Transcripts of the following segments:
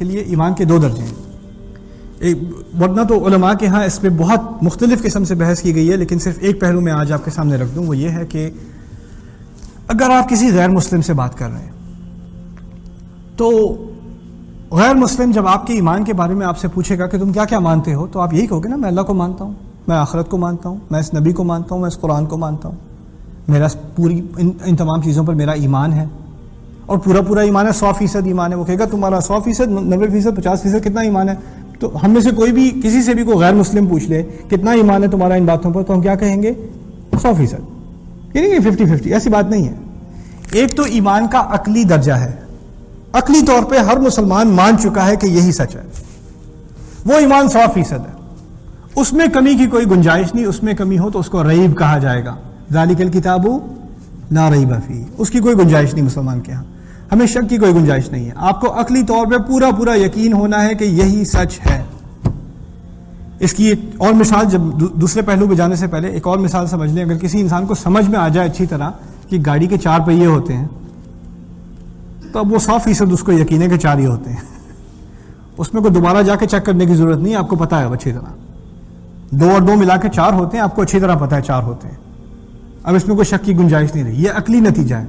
کے لیے ایمان کے دو درجے ہیں. ورنہ تو علماء کے ہاں اس پہ بہت مختلف قسم سے بحث کی گئی ہے، لیکن صرف ایک پہلو میں آج آپ کے سامنے رکھ دوں، وہ یہ ہے کہ اگر آپ کسی غیر مسلم سے بات کر رہے ہیں تو غیر مسلم جب آپ کے ایمان کے بارے میں آپ سے پوچھے گا کہ تم کیا کیا مانتے ہو، تو آپ یہی کہو گے نا، میں اللہ کو مانتا ہوں، میں آخرت کو مانتا ہوں، میں اس نبی کو مانتا ہوں، میں اس قرآن کو مانتا ہوں، میرا پوری ان تمام چیزوں پر میرا ایمان ہے، اور پورا ایمان ہے، 100% ایمان ہے. وہ کہے گا تمہارا 100%، 90%، 50% کتنا ایمان ہے؟ تو ہم میں سے کوئی بھی کسی سے بھی کوئی غیر مسلم پوچھ لے کتنا ایمان ہے تمہارا ان باتوں پر، تو ہم کیا کہیں گے؟ 100%. یہ نہیں کہ 50-50، ایسی بات نہیں ہے. ایک تو ایمان کا عقلی درجہ ہے، عقلی طور پہ ہر مسلمان مان چکا ہے کہ یہی سچ ہے، وہ ایمان 100% ہے، اس میں کمی کی کوئی گنجائش نہیں. اس میں کمی ہو تو اس کو ریب کہا جائے گا، ذالک الکتاب لا ریب فیہ، اس کی کوئی گنجائش نہیں مسلمان کے ہاں، ہمیں شک کی کوئی گنجائش نہیں ہے. آپ کو عقلی طور پہ پورا یقین ہونا ہے کہ یہی سچ ہے. اس کی ایک اور مثال، جب دوسرے پہلو پہ جانے سے پہلے ایک اور مثال سمجھ لیں. اگر کسی انسان کو سمجھ میں آ جائے اچھی طرح کہ گاڑی کے 4 پہیے ہوتے ہیں، تو اب وہ 100% اس کو یقین ہے کہ 4 ہی ہوتے ہیں. اس میں کوئی دوبارہ جا کے چیک کرنے کی ضرورت نہیں ہے، آپ کو پتا ہے اچھی طرح 2 اور 2 ملا کے 4 ہوتے ہیں، آپ کو اچھی طرح پتا ہے 4 ہوتے ہیں. اب اس میں کوئی شک کی گنجائش نہیں رہی. یہ عقلی نتیجہ ہے.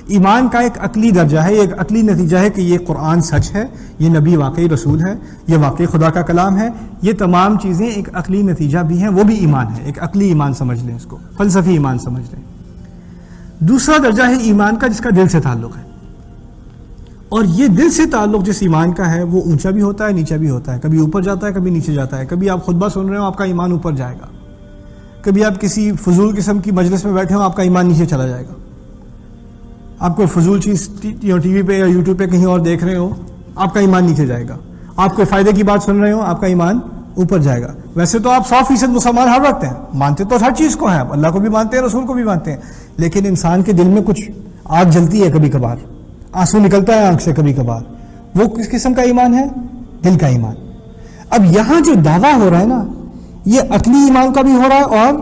ایمان کا ایک عقلی درجہ ہے، ایک عقلی نتیجہ ہے کہ یہ قرآن سچ ہے، یہ نبی واقعی رسول ہے، یہ واقعی خدا کا کلام ہے. یہ تمام چیزیں ایک عقلی نتیجہ بھی ہیں، وہ بھی ایمان ہے. ایک عقلی ایمان سمجھ لیں، اس کو فلسفی ایمان سمجھ لیں. دوسرا درجہ ہے ایمان کا جس کا دل سے تعلق ہے، اور یہ دل سے تعلق جس ایمان کا ہے وہ اونچا بھی ہوتا ہے، نیچا بھی ہوتا ہے. کبھی اوپر جاتا ہے، کبھی نیچے جاتا ہے. کبھی آپ خطبہ سن رہے ہو، آپ کا ایمان اوپر جائے گا. کبھی آپ کسی فضول قسم کی مجلس میں بیٹھے ہو، آپ کا ایمان نیچے چلا جائے گا. آپ کوئی فضول چیز ٹی وی پہ یا یوٹیوب پہ کہیں اور دیکھ رہے ہو، آپ کا ایمان نیچے جائے گا. آپ کوئی فائدے کی بات سن رہے ہو، آپ کا ایمان اوپر جائے گا. ویسے تو آپ 100% مسلمان ہر وقت ہیں، مانتے تو ہر چیز کو ہیں، اللہ کو بھی مانتے ہیں، رسول کو بھی مانتے ہیں، لیکن انسان کے دل میں کچھ آگ جلتی ہے، کبھی کبھار آنسو نکلتا ہے آنکھ سے کبھی کبھار. وہ کس قسم کا ایمان ہے؟ دل کا ایمان. اب یہاں جو دعویٰ ہو رہا ہے نا، یہ عقلی ایمان کا بھی ہو رہا ہے اور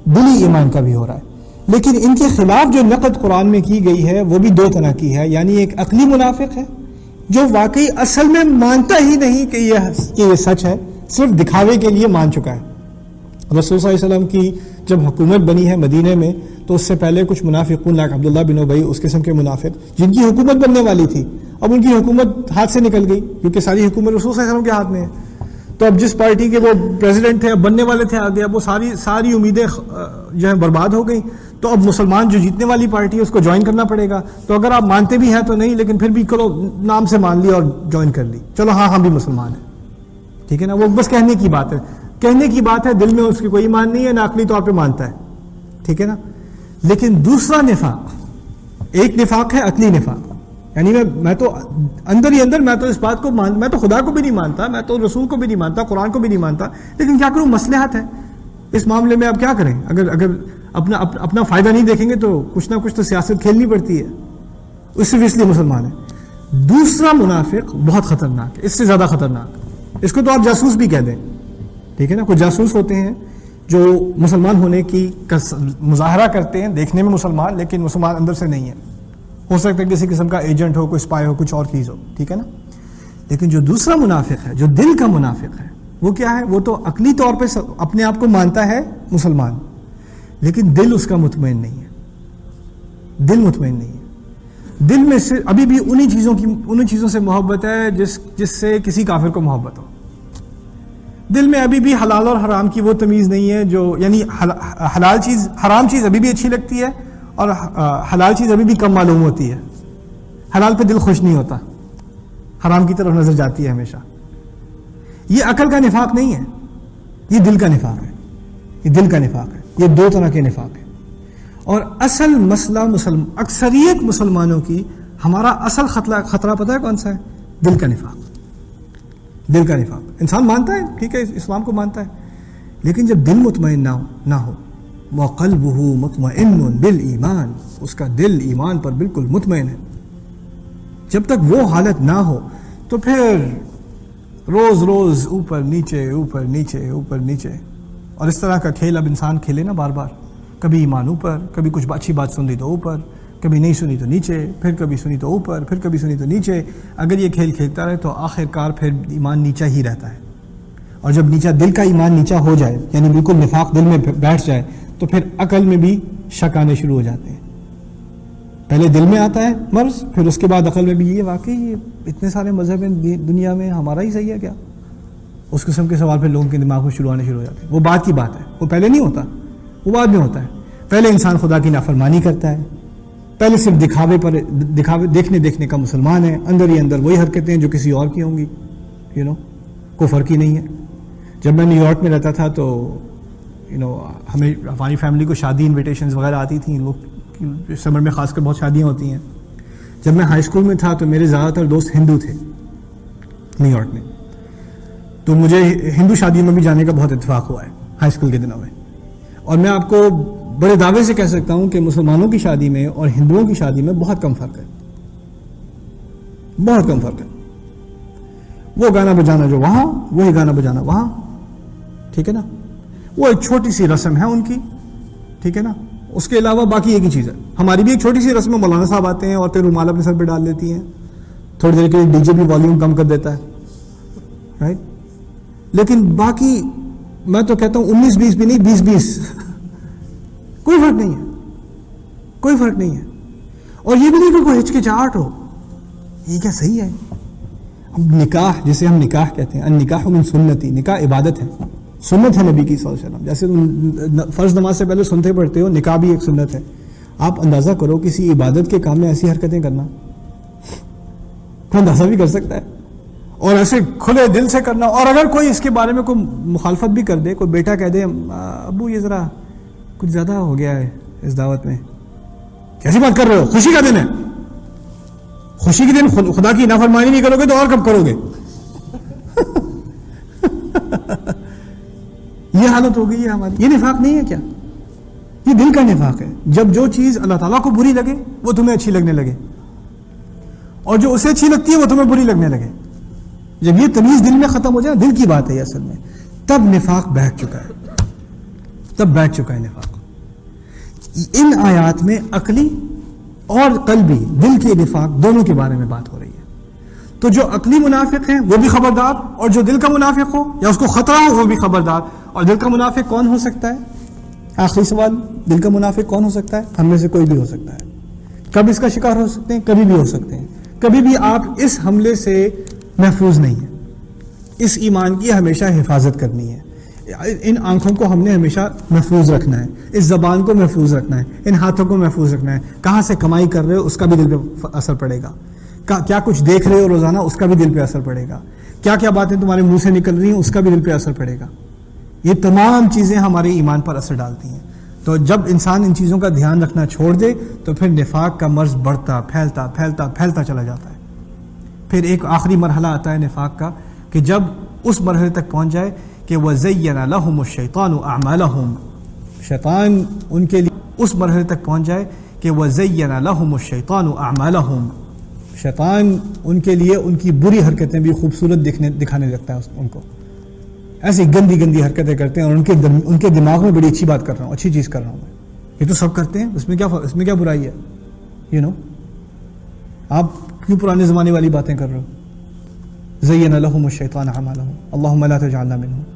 دلی ایمان کا بھی ہو رہا ہے. لیکن ان کے خلاف جو نقد قرآن میں کی گئی ہے وہ بھی 2 طرح کی ہے. یعنی ایک عقلی منافق ہے جو واقعی اصل میں مانتا ہی نہیں کہ یہ سچ ہے، صرف دکھاوے کے لیے مان چکا ہے. رسول صلی اللہ علیہ وسلم کی جب حکومت بنی ہے مدینے میں، تو اس سے پہلے کچھ منافقون لائک عبداللہ بن ابی، اس قسم کے منافق جن کی حکومت بننے والی تھی، اب ان کی حکومت ہاتھ سے نکل گئی کیونکہ ساری حکومت رسول صلی اللہ علیہ وسلم کے ہاتھ میں ہے. تو اب جس پارٹی کے وہ پریزیڈنٹ تھے، اب بننے والے تھے آگے، اب وہ ساری امیدیں جو ہیں برباد ہو گئیں. تو اب مسلمان جو جیتنے والی پارٹی ہے اس کو جوائن کرنا پڑے گا. تو اگر آپ مانتے بھی ہیں تو نہیں، لیکن پھر بھی کرو، نام سے مان لیا اور جوائن کر لی، چلو ہاں ہم بھی مسلمان ہیں، ٹھیک ہے نا. وہ بس کہنے کی بات ہے، کہنے کی بات ہے، دل میں اس کی کوئی ایمان نہیں ہے، نہ عقلی طور پہ مانتا ہے، ٹھیک ہے نا. لیکن دوسرا نفاق، ایک نفاق ہے عقلی نفاق، یعنی میں تو اندر ہی اندر میں تو اس بات کو میں تو خدا کو بھی نہیں مانتا، میں تو رسول کو بھی نہیں مانتا، قرآن کو بھی نہیں مانتا، لیکن کیا کروں، مصلحت ہے اس معاملے میں. اب کیا کریں، اگر اپنا فائدہ نہیں دیکھیں گے تو کچھ نہ کچھ تو سیاست کھیلنی پڑتی ہے. اس لیے مسلمان ہے. دوسرا منافق بہت خطرناک ہے، اس سے زیادہ خطرناک، اس کو تو آپ جاسوس بھی کہہ دیں، ٹھیک ہے نا. کچھ جاسوس ہوتے ہیں جو مسلمان ہونے کی مظاہرہ کرتے ہیں، دیکھنے میں مسلمان، لیکن مسلمان اندر سے نہیں ہے. ہو سکتا ہے کسی قسم کا ایجنٹ ہو، کوئی اسپائی ہو، کچھ اور چیز ہو، ٹھیک ہے نا. لیکن جو دوسرا منافق ہے، جو دل کا منافق ہے، وہ کیا ہے؟ وہ تو عقلی طور پہ اپنے آپ کو مانتا ہے مسلمان، لیکن دل اس کا مطمئن نہیں ہے. دل مطمئن نہیں ہے. دل میں سے ابھی بھی انہی چیزوں سے محبت ہے جس سے کسی کافر کو محبت ہو. دل میں ابھی بھی حلال اور حرام کی وہ تمیز نہیں ہے جو، یعنی حرام چیز ابھی بھی اچھی لگتی ہے اور حلال چیز ابھی بھی کم معلوم ہوتی ہے. حلال پہ دل خوش نہیں ہوتا، حرام کی طرف نظر جاتی ہے ہمیشہ. یہ عقل کا نفاق نہیں ہے، یہ دل کا نفاق ہے. یہ دل کا نفاق ہے. یہ 2 طرح کے نفاق ہیں. اور اصل مسئلہ اکثریت مسلمانوں کی، ہمارا اصل خطرہ پتہ ہے کون سا ہے؟ دل کا نفاق. دل کا نفاق. انسان مانتا ہے، ٹھیک ہے، اسلام کو مانتا ہے، لیکن جب دل مطمئن نہ ہو، وَقَلْبُهُ مُطْمَئِنٌ بِالْإِيمَانِ، اس کا دل ایمان پر بالکل مطمئن ہے، جب تک وہ حالت نہ ہو تو پھر روز اوپر نیچے اوپر نیچے اوپر نیچے، اور اس طرح کا کھیل اب انسان کھیلے نا بار بار. کبھی ایمان اوپر، کبھی کچھ اچھی بات سن لی تو اوپر، کبھی نہیں سنی تو نیچے، پھر کبھی سنی تو اوپر، پھر کبھی سنی تو نیچے. اگر یہ کھیل کھیلتا رہے تو آخر کار پھر ایمان نیچا ہی رہتا ہے. اور جب نیچا دل کا ایمان نیچا ہو جائے، یعنی بالکل نفاق دل میں بیٹھ جائے، تو پھر عقل میں بھی شک آنے شروع ہو جاتے ہیں. پہلے دل میں آتا ہے مرض، پھر اس کے بعد عقل میں بھی یہ واقعی یہ اتنے سارے مذہب ہیں دنیا میں، ہمارا ہی صحیح ہے کیا؟ اس قسم کے سوال پھر لوگوں کے دماغ میں شروع آنے شروع ہو جاتے ہیں. وہ بعد کی بات ہے، وہ پہلے نہیں ہوتا، وہ بعد میں ہوتا ہے. پہلے انسان خدا کی نافرمانی کرتا ہے، پہلے صرف دیکھنے کا مسلمان ہے، اندر ہی اندر وہی حرکتیں جو کسی اور کی ہوں گی، کوئی فرق ہی نہیں ہے. جب میں نیو یارک میں رہتا تھا تو ہمیں ہماری فیملی کو شادی انویٹیشنز وغیرہ آتی تھیں. لوگ سمر میں خاص کر بہت شادیاں ہوتی ہیں. جب میں ہائی اسکول میں تھا تو میرے زیادہ تر دوست ہندو تھے نیو یارک میں، تو مجھے ہندو شادیوں میں بھی جانے کا بہت اتفاق ہوا ہے ہائی اسکول کے دنوں میں. اور میں آپ کو بڑے دعوے سے کہہ سکتا ہوں کہ مسلمانوں کی شادی میں اور ہندوؤں کی شادی میں بہت کم فرق ہے، بہت کم فرق ہے. وہ گانا بجانا جو وہاں، وہی گانا بجانا وہاں، ٹھیک ہے نا. وہ ایک چھوٹی سی رسم ہے ان کی، ٹھیک ہے نا. اس کے علاوہ باقی ایک ہی چیز ہے. ہماری بھی ایک چھوٹی سی رسم ہے، مولانا صاحب آتے ہیں اور پھر رومال اپنے سر پہ ڈال دیتی ہیں، تھوڑی دیر کے لیے ڈی جے بھی والیوم کم کر دیتا ہے، رائٹ. لیکن باقی میں تو کہتا ہوں 19-20 بھی نہیں، 20-20 کوئی فرق نہیں ہے، کوئی فرق نہیں ہے. اور یہ بھی نہیں کہ کوئی ہچکچاہٹ ہو، یہ کیا صحیح ہے؟ اب نکاح، جسے ہم نکاح کہتے ہیں، النکاح من سنتی، نکاح عبادت ہے، سنت ہے نبی کی صلی اللہ علیہ وسلم. جیسے تم فرض نماز سے پہلے سنتے پڑھتے ہو، نکاح بھی ایک سنت ہے. آپ اندازہ کرو کسی عبادت کے کام میں ایسی حرکتیں کرنا، تو اندازہ بھی کر سکتا ہے. اور ایسے کھلے دل سے کرنا. اور اگر کوئی اس کے بارے میں کوئی مخالفت بھی کر دے، کوئی بیٹا کہہ دے ابو یہ ذرا کچھ زیادہ ہو گیا ہے اس دعوت میں، کیسی بات کر رہے ہو، خوشی کا دن ہے، خوشی کے دن خدا کی نافرمانی نہیں کرو گے تو اور کب کرو گے؟ یہ حالت ہو گئی ہے ہماری. یہ نفاق نہیں ہے کیا؟ یہ دل کا نفاق ہے. جب جو چیز اللہ تعالیٰ کو بری لگے وہ تمہیں اچھی لگنے لگے، اور جو اسے اچھی لگتی ہے وہ تمہیں بری لگنے لگے. جب یہ تمیز دل میں ختم ہو جائے، دل کی بات ہے یہ اصل میں، تب نفاق بیٹھ چکا ہے، تب بیٹھ چکا ہے نفاق. ان آیات میں عقلی اور قلبی، دل کے نفاق دونوں کے بارے میں بات ہو رہی ہے. تو جو عقلی منافق ہیں وہ بھی خبردار، اور جو دل کا منافق ہو یا اس کو خطرہ ہو وہ بھی خبردار. اور دل کا منافق کون ہو سکتا ہے؟ آخری سوال، دل کا منافق کون ہو سکتا ہے؟ ہم میں سے کوئی بھی ہو سکتا ہے. کب اس کا شکار ہو سکتے ہیں؟ کبھی بھی ہو سکتے ہیں. کبھی بھی آپ اس حملے سے محفوظ نہیں ہیں. اس ایمان کی ہمیشہ حفاظت کرنی ہے. ان آنکھوں کو ہم نے ہمیشہ محفوظ رکھنا ہے، اس زبان کو محفوظ رکھنا ہے، ان ہاتھوں کو محفوظ رکھنا ہے. کہاں سے کمائی کر رہے ہو اس کا بھی دل پہ اثر پڑے گا. کیا کچھ دیکھ رہے ہو روزانہ اس کا بھی دل پہ اثر پڑے گا. کیا کیا باتیں تمہارے منہ سے نکل رہی ہیں اس کا بھی دل پہ اثر پڑے گا. یہ تمام چیزیں ہمارے ایمان پر اثر ڈالتی ہیں. تو جب انسان ان چیزوں کا دھیان رکھنا چھوڑ دے تو پھر نفاق کا مرض بڑھتا پھیلتا پھیلتا پھیلتا چلا جاتا ہے. پھر ایک آخری مرحلہ آتا ہے نفاق کا کہ جب اس مرحلے تک پہنچ جائے کہ وَزَيَّنَ لَهُمُ الشَّيْطَانُ أَعْمَالَهُمْ، شیطان ان کے لیے اس مرحلے تک پہنچ جائے کہ وَزَيَّنَ لَهُمُ الشَّيْطَانُ أَعْمَالَهُمْ، شیطان ان کے لیے ان کی بری حرکتیں بھی خوبصورت دکھانے لگتا ہے ان کو. ایسی گندی گندی حرکتیں کرتے ہیں اور ان کے دماغ میں بڑی اچھی بات کر رہا ہوں، اچھی چیز کر رہا ہوں میں، یہ تو سب کرتے ہیں، اس میں کیا برائی ہے؟ آپ کیوں پرانے زمانے والی باتیں کر رہے ہو؟ زین لهم الشیطان اعمالهم اللهم لا تجعلنا منهم.